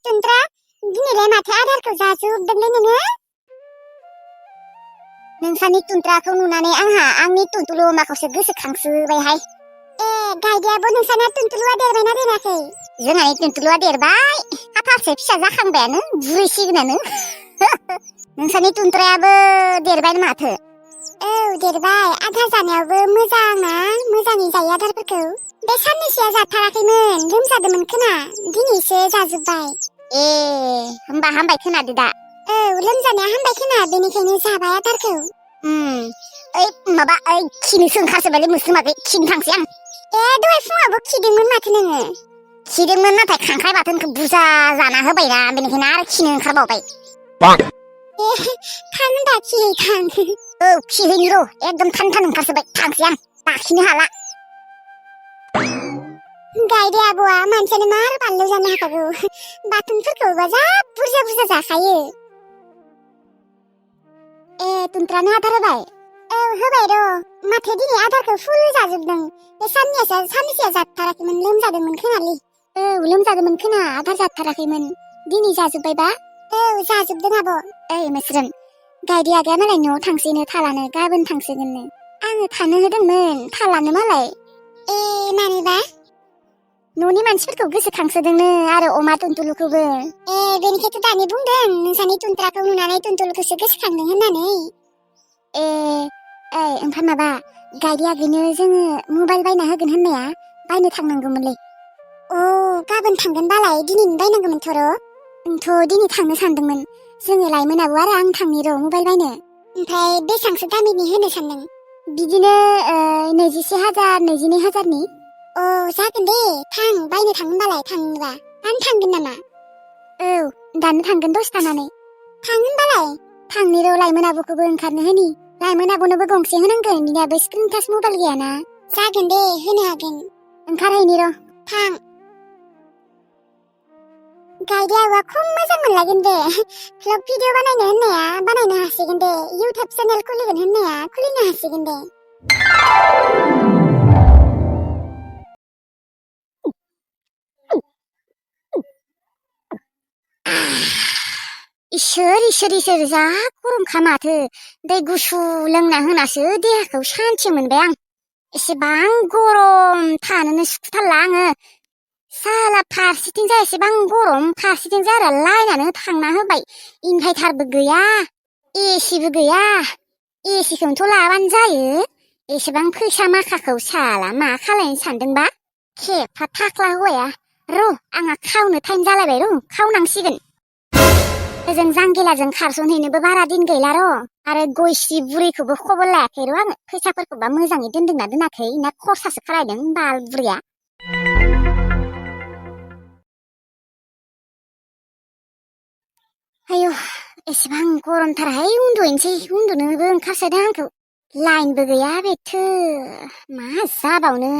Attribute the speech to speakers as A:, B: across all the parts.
A: Tuntra, दिनैलाय माथो आदारखौ जाजोबदोंलै नोङो? नोंसानि तुन्त्राखौ नुनानै आंहा आंनि तुन्तुलु अमाखौसो गोसोखांसोबायहाय। गायदेयाबो नोंसाना तुन्तुलुआ देरबायना देराखै? जोंहानि तुन्तुलुआ देरबाय, हाथारसे फिसा जाखांबायानो, बुरैसिगोनानो। नोंसानि तुन्त्रायाबो देरबाय माथो? औ देरबाय, आदार जानायावबो मोजांना, मोजाङै जायो आदारफोरखौ। बे साननैसोआ जाथाराखैमोन, लोमजादोंमोन खोना, दिनैसो जाजोब्बाय। होमबा हामबाय खोनादो दा? औ लोमजानाया हामबाय खोना, बेनिखायनो जाबाय आदारखौ। खिनोसो ओंखारसोबायलै मोस्रोमाखै, खिनो थांसै आं। दहाय फुङावबो खिदोंमोन माथो नोङो? खिदोंमोन, नाथाय खांख्राइ बाथोनखौ बुरजा जाना होबायना, बेनिखायनो आरो खिनो ओंखारबावबाय। थां होनबा खिहै थां। औ खिहैनि र', एकदम थान ओंखारसोबाय, थांसै आं, लाखिनो हाला। गायदे आब'आ मानसियानो मार बानलु जानो हाखागौ, बाथोनफोरखौबा जा बुरजा जाखायो। तुन्त्रानो आदार होबाय? औ होबाय र', माथो दिनै आदारखौ फुल जाजोबदों। बे साननैसोआ जाथाराखैमोन, लोमजादोंमोन खोनालै। औ लोमजादोंमोन खोना, आदार जाथाराखैमोन, दिनै जाजोब्बायबा? औ जाजोबदों आब'। मोस्रोम, गायदे आगैया मालाय न'आव थांसैनो थालानो, गाबोन थांसिगोननो। आङो थानो होदोंमोन, थालानो मालाय। मानोबा? न'नि मानसिफोरखौ गोसोखांसोदोंनो, आरो अमा तुन्तुलुखौबो। बेनिखायथ' दानि बुंदों, नोंसानि तुन्त्राखौ नुनानै तुन्तुलुखौसो गोसोखांदों होननानै। ओमफ्राय माबा, गायदे आगैनो जोङो मबाइल बायना होगोन होननाया, बायनो थांनांगौमोनलै। गाबोन थांगोन बालाय, दिनैनो बायनांगौमोनथ' र'। दिनै थांनो सानदोंमोन, जोङो लाइमोन आबौ आरो आं थांनि र' मबाइल बायनो। ओमफ्राय बेसेबांसो दामिनि होनो सानदों? बिदिनो 21,000, 22,000नि। जागोन दे, थां, बायनो थांगोन बालाय, थांनोबा। दानो थांगोन नामा? औ दानो थांगोन, दसे थानानै। थांगोन बालाय। थांनि र', लाइमोन आबौखौबो ओंखारनो होनि। लाइमोन आबौनोबो गंसे होनांगोन, बिनियाबो स्क्रिन टाच मबाइल गैयाना। जागोन दे, होनो हागोन। ओंखारहैनि र', थां। गायदे आबौआ खम मोजां मोनलायगोन दे, भ्लग भिडिअ बानायनो होननाया बानायनो हासिगोन दे, इउटुब चेनेल खुलिगोन होननाया खुलिनो हासिगोन दे। इसोर जा गरमखा माथो, दै गुसु लोंना होनासो देहाखौ सान्थि मोनबाय आं। एसेबां गरम, थानोनो सुखुथारला आङो। साला फारसेथिंजाय एसेबां गरम, फारसेथिंजाय आरो लाइनानो थांना होबाय, इनभाइटारबो गैया, एसिबो गैया। एसिखौनोथ' लाबानो जायो, एसेबां फैसा माखाखौ साला मा खालायनो सानदोंबा? खेफा थाख्ला हौवाया। र' आंहा खावनो टाइम जालायबाय, र' खावनांसिगोन। ओजों जांगिलाजों खारसनहैनोबो बारा दिन गैला र', आरो गयसि बुरैखौबो खबर लायाखै र' आङो, फैसाफोरखौबा मोजाङै दोनदोंना दोनाखै, ना खरसासो खालायदों बाल बुरैया। आयौ, एसेबां गरमथारहाय, उन्दुनोसै, उन्दुनोबो ओंखारसोदों आंखौ। लाइनबो गैया बेथो, मा जाबावनो।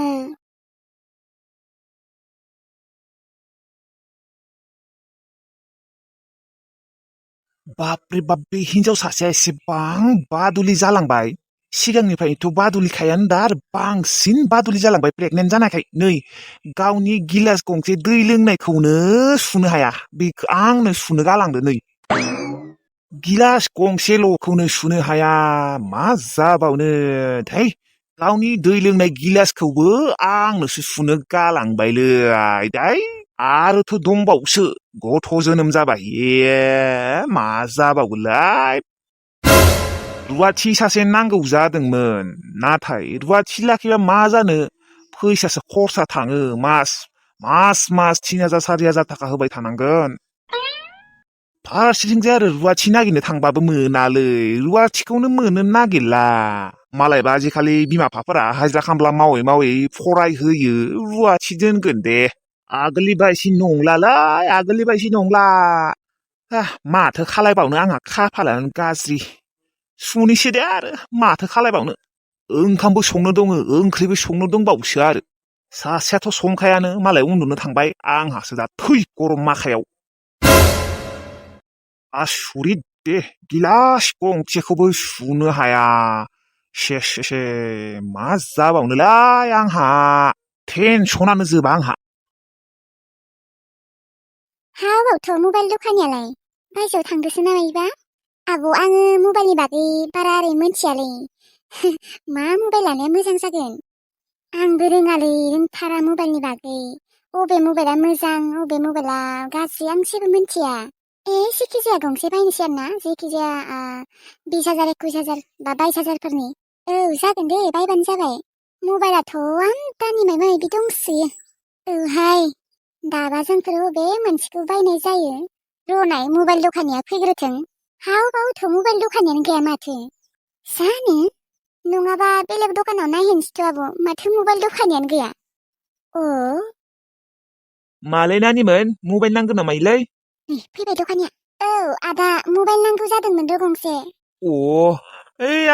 B: बापरे बाप, बे हिनजाव सासेया एसेबां बादुलि जालांबाय। सिगांनिफ्रायथ' बादुलिखायानो, दा आरो बांसिन बादुलि जालांबाय प्रेगनेन्ट जानायखाय। नै गावनि गिलास गंसे दै लोंनायखौनो सुनो हाया, बेखौ आंनो सुनो गालांदो। नै गिलास गंसेल'खौनो सुनो हाया, मा जाबावनो थाय। गावनि दै लोंनाय गिलासखौबो आंनोसो सुनो गालांबायलै आयदाय। आरोथ' दंबावोसो, गथ' जोनोम जाबाय। मा जाबावगोनलाय। रुवाथि सासे नांगौ जादोंमोन, नाथाय रुवाथि लाखिबा मा जानो, फैसासो खरसा थाङो, मास 3,000 4,000 थाखा होबाय थानांगोन। फारसेथिंजाय आरो रुवाथि नागिरनो थांबाबो मोनालै, रुवाथिखौनो मोननो नागिरला। मालायबा आजिखालि बिमा बिफाफोरा हाजिरा खामला मावै मावै फरायहोयो, रुवाथि दोनगोन दे। आगोलनि बायदि नंला। माथो खालायबावनो, आंहा खाफालानो गाज्रि। सुनिसै दे आरो, माथो खालायबावनो। ओंखामबो संनो दङ, ओंख्रिबो संनो दंबावोसो आरो। सासेयाथ' संखायानो, मालाय उन्दुनो थांबाय, आंहासो दा थै गरम माखायाव। आसुरित दे, गिलास गंसेखौबो सुनो हाया। मा जाबावनोलाय आंहा, टेनसनानो जोबा आंहा।
A: हाबावथ' मबाइल दखानियालाय बायजोआव थांदोसो ना मायोबा आबौ आङो मबाइलनि बागै बारा ओरै मोनथियालै मा मबाइल लानाया मोजां जागोन आंबो रोङालै रोंथारा मबाइलनि बागै अबे मबाइला मोजां अबे मबाइला गाज्रि आं जेबो मोनथिया जेखिजाया गंसे बायनोसै आरोना जेखिजाया 20,000 21,000 बा 22,000फोरनि औ जागोन दे बायबानो जाबाय मबाइलाथ' आंतानि माबा माबि दंसोयो औहाय दाबा जोंफोर बबे मोनसेखौ बायनाय जायो र'नाय मबाइल दखानिया फैग्रोथों हाबावथ' मबाइल दखानियानो गैया माथो जानो नङाबा बेलेग दखानाव नायहैनोसैथ' आब' माथो मबाइल दखानियानो गैया
B: मालै नानिमोन मबाइल नांगौ नामालै
A: फैबाय दखानिया औ आदा मबाइल नांगौ जादोंमोन र' गंसे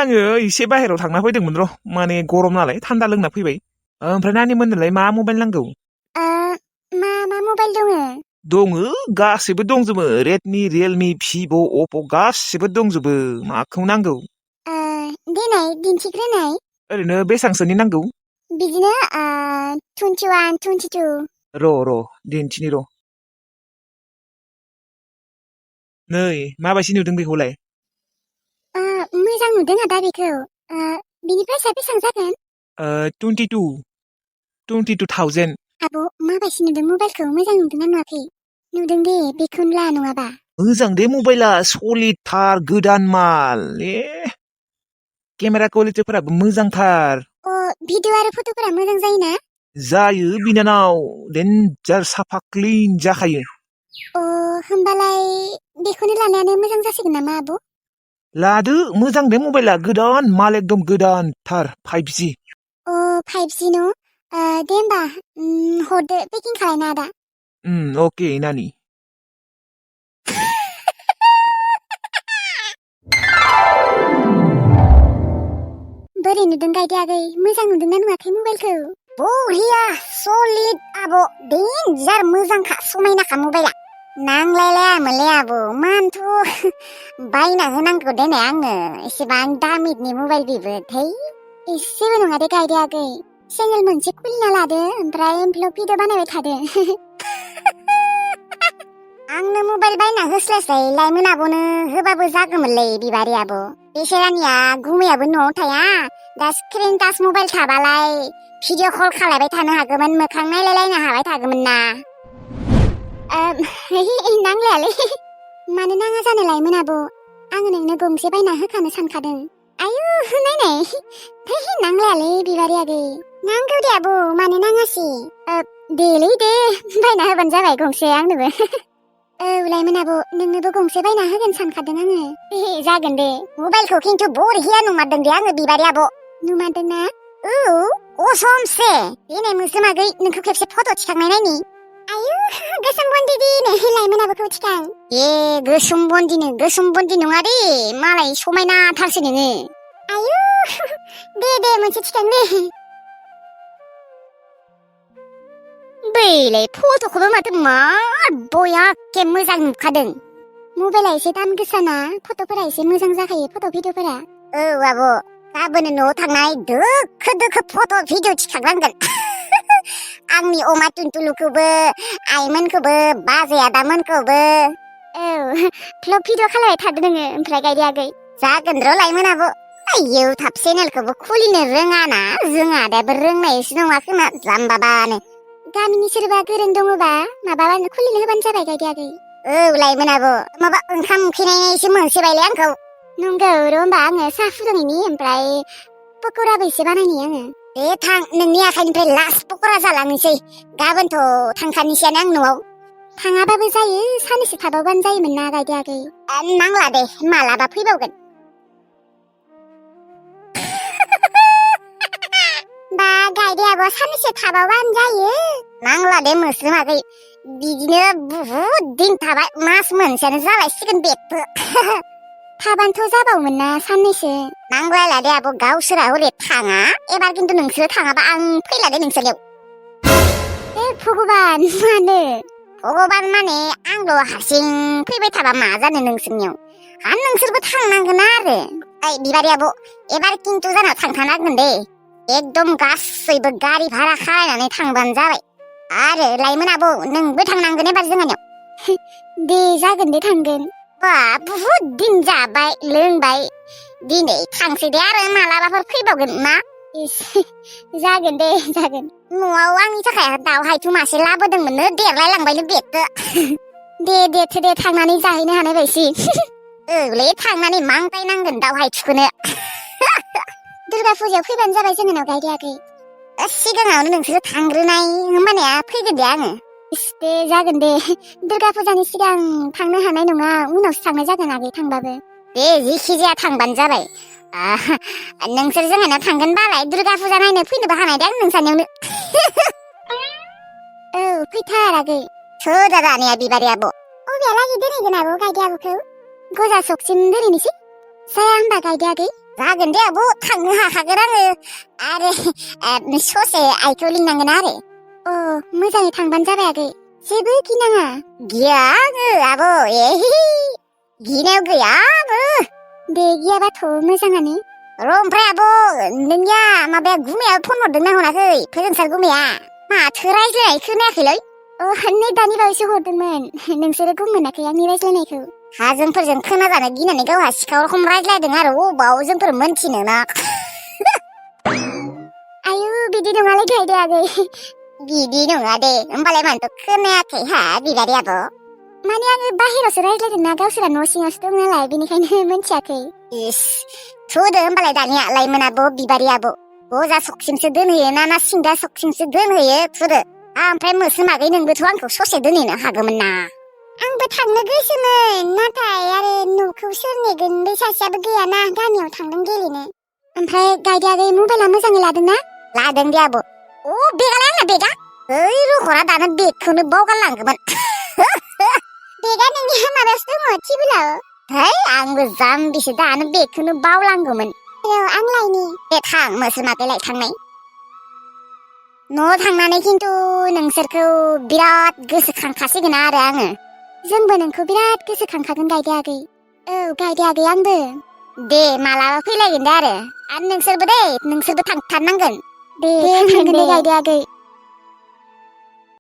B: आङो एसे बाहेरायाव थांना फैदोंमोन र' माने गरम नालाय थान्दा लोंना फैबाय ओमफ्राय नानिमोननोलाय मा मबाइल नांगौ
A: मा मबाइल
B: दङ गासैबो दंजोबो रेडमि रियेलमि भिभ' अप्प' गासिबो दंजोबो माखौ नांगौ
A: देनाय दिन्थिग्रोनाय
B: ओरैनो बेसांसोनि नांगौ
A: बिदिनो 21 22
B: र' दिन्थिनि र' नै माबायदि नुदों बेखौलाय
A: मोजां नुदों आदा बेखौ बिनि प्राइसआ बेसेबां जागोन
B: 22,000
A: आब' माबायदि नुदों मबाइलखौ मोजां नुदोंना नुवाखै नुदों दे बेखौनो ला नङाबा
B: मोजां दे मबाइला सलिडथार गोदान माल केमेरा क्वालिटिफोराबो मोजांथार
A: भिडिअ आरो फट'फोरा मोजां जायोना
B: जायो बिनानाव डेन्जार साफा क्लिन जाखायो
A: होमबालाय बेखौनो लानायानो मोजां जासिगोन नामा आब'
B: लादो मोजां दे मबाइला गोदान माल एकदम गोदानथार 5G
A: 5G न' दे होमबा हरदो पेकिं खालायना आदा
B: अके नानि
A: बोरै नुदों गायदे आगै मोजां नुदोंना नुवाखै मबाइलखौ बरिया सलिड आब' डेन्जार मोजांखा समायनाखा मबाइला नांलायलायामोनलै आब' मानोथ' बायना होनांगौ देनाय आंनो एसेबां दामिनि मबाइल बेबो थै एसेबो नङा दे गायदे आगै चेनेल मोनसे खुलिना लादो ओमफ्राय भ्लग भिडिअ बानायबाय थादो आंनो मबाइल बायना होस्लायस्लाय लाइमोन आब'नो होबाबो जागौमोनलै बिबारि आब' बेसेरानिया गुमैयाबो न'आव थाया दा स्क्रिन टाच मबाइल थाबालाय भिडिअ कल खालायबाय थानो हागौमोन मोखां नायलायलायनो हाबाय थागौमोन ना नांलायालै मानो नाङा जानो लाइमोन आब' आङो नोंनो गंसे बायना होखानो सानखादों आयु नायनाय नांलायालै बिबारि आगै नांगौ दे आब' मानो नाङासै देलै दे बायना होबानो जाबाय गंसे आंनोबो लाइमोन आब' नोंनोबो गंसे बायना होगोन सानखादों आङो जागोन दे मबाइलखौ खिन्थु बरिया नुमारदों दे आङो बिबारि आब' नुमारदोंना असमसे देनाय मोस्रोम आगै नोंखौ खेबसे फट' थिखांनाय नायनि आयु गोसोम बन्दी दिनो लाइमोन आब'खौ थिखां गोसोम बन्दी नङा दे मालाय समायनाथारसै नोङो आयु दे मोनसे थिखां दे बैलाय फट'खौबो माथो मार बयाके मोजां नुखादों मबाइला एसे दाम गोसाना फट'फोरा एसे मोजां जाखायो फट' भिडिअफोरा आब' गाबोन न'आव थांनाय दोखो फट' भिडिअ थिखांनांगोन आंनि अमा टुनटुलुखौबो आइमोनखौबो बाजै आदामोनखौबो भ्लग भिडिअ खालामबाय थादो नोङो ओमफ्राय गायदे आगै जागोन र' लाइमोन आब' इउटुब चेनेलखौबो खुलिनो रोङाना जोंहा दाबो रोंनायसो नङा खोमा जाम्बाबानो गामिनि सोरबा गोरों दङबा माबाबानो खुलिनो होबानो जाबाय गायदे आगै लाइमोन आब' माबा ओंखाम उखैनायसो मोनसेबायलै आंखौ नंगौ र' होमबा आङो साहा फुदुंहैनि ओमफ्राय पक'राबो एसे बानायनि आङो दे थां नोंनि आखाइनिफ्राय लास्ट पक'रा जालांनोसै गाबोनथ' थांखानोसैयानो आं न'आव थाङाबाबो जायो सानैसो थाबावबानो जायोमोन ना गायदे आगै नांला दे मालाबा फैबावगोन बा गायदे आब' सानैसो थाबावबानो जायो नांला दे मोस्रोम आगै बिदिनो बुहुद दिन थाबाय मास मोनसेयानो जालायसिगोन बेबो थाबानोथ' जाबावोमोन ना साननैसो नांलायला दे आब' गावसोरा हले थाङा एबार खिन्थु नोंसोरो थाङाबा आं फैला दे नोंसोरनियाव भगबान मानो भगबान माने आंल' हारसिं फैबाय थाबा मा जानो नोंसोरनियाव नोंसोरबो थांनांगोन आरो बिबारि आब' एबार खिन्थु जाना थांथारनांगोन दे एकदम गासैबो गारि भारा खालायनानै थांबानो जाबाय आरो लाइमोन आब' नोंबो थांनांगोन एबार जोंहानियाव दे जागोन दे थांगोन बा बुहुद दिन जाबाय लोंबाय दिनै थांसै दे आरो मालाबाफोर फैबावगोन मा जागोन दे जागोन न'आव आंनि थाखाय दाउ हायथु मासे लाबोदोंमोननो देरलायलांबायनो बेथो दे थांनानै जाहैनो हानाय बायसि औलै थांनानै मांगाय नांगोन दाउ हायथुखौनो दुर्गा फुजायाव फैबानो जाबाय जोंनाव गायदे आगै सिगाङावनो नोंसोर थांग्रोनाय होमबानिया फैगोन दे आङो दे जागोन दे दुर्गा फुजानि सिगां थांनो हानाय नङा उनावसो थांनाय जागोन आगै थांबाबो दे जेखि जाया थांबानो जाबाय नोंसोर जोंहानाव थांगोन बालाय दुर्गा फुजा नायनो फैनोबो हानाय दे आं नोंसानियावनो औ फैथार आगै सोर दानिया बिबारि आब' अबेयालागै दोनहैगोन आब' गायदे आब'खौ गजा सकसिम दोनहैनोसै जाया होनबा गायदे आगै जागोन दे आब' थांनो हाखागोन आङो आरो ससे आइखौ लिंनांगोन आरो अ मोजाङै थांबानो जाबाय आगै जेबो गिनाङा गिया आङो आब' गिनायाव गैया आङो दे गियाबाथ' मोजाङानो र' ओमफ्राय आब' नोंनिया माबाया गुमाया फन हरदों ना हराखै फोजोंसार गुमाया माथो रायज्लायनाय खोनायाखैलै नै दानि बावैसो हरदोंमोन नोंसोरो गम मोनाखै आंनि रायज्लायनायखौ हाजोंफोरजों खोनाजानो गिनानै गावहा सिखाव रखम रायज्लायदों आरो अबाव जोंफोर मोनथिनो ना आयु बिदि नङालै गायदे आगै बिदि नङा दे होमबालाय मानोथ' खोनायाखै हा बिबारि आब' माने आङो बाहेरावसो रायज्लायदों ना गावसोरा न' सिङावसो दं नालाय बेनिखायनो मोनथियाखै इस थुदो होमबालाय दानिया लाइमोन आब' बिबारि आब' गजा सकसिमसो दोनहैयो ना सिंगा सकसिमसो दोनहैयो थुदो ओमफ्राय मोसोमागै नोंबोथ' आंखौ ससे दोनहैनो हागौमोन ना आंबो थांनो गोसोमोन नाथाय आरो न'खौ सोर नेगोन बै सासेयाबो गैयाना गामियाव थांदों गेलेनो ओमफ्राय गायदे आगै मबाइला मोजाङै लादोंना लादों दे आब' बेगालाय आंना बेगा ओइ रुखरा दानो बेगखौनो बावगारलांगौमोन बेगा नोंनिया माबायावसो दङ टेबोलाव है आंबो जाम्बिसो दानो बेगखौनो बावलांगौमोन आं लायनि दे थां मोसोमागै लायखांनाय न'आव थांनानै खिन्थु नोंसोरखौ बिराद गोसोखांखासिगोन आरो आङो जोंबो नोंखौ बिराद गोसोखांखागोन गायदे आगै औ गायदे आगै आंबो दे मालाबा फैलायगोन दे आरो नोंसोरबो थांथारनांगोन दे थांगोन दे गायदे आगै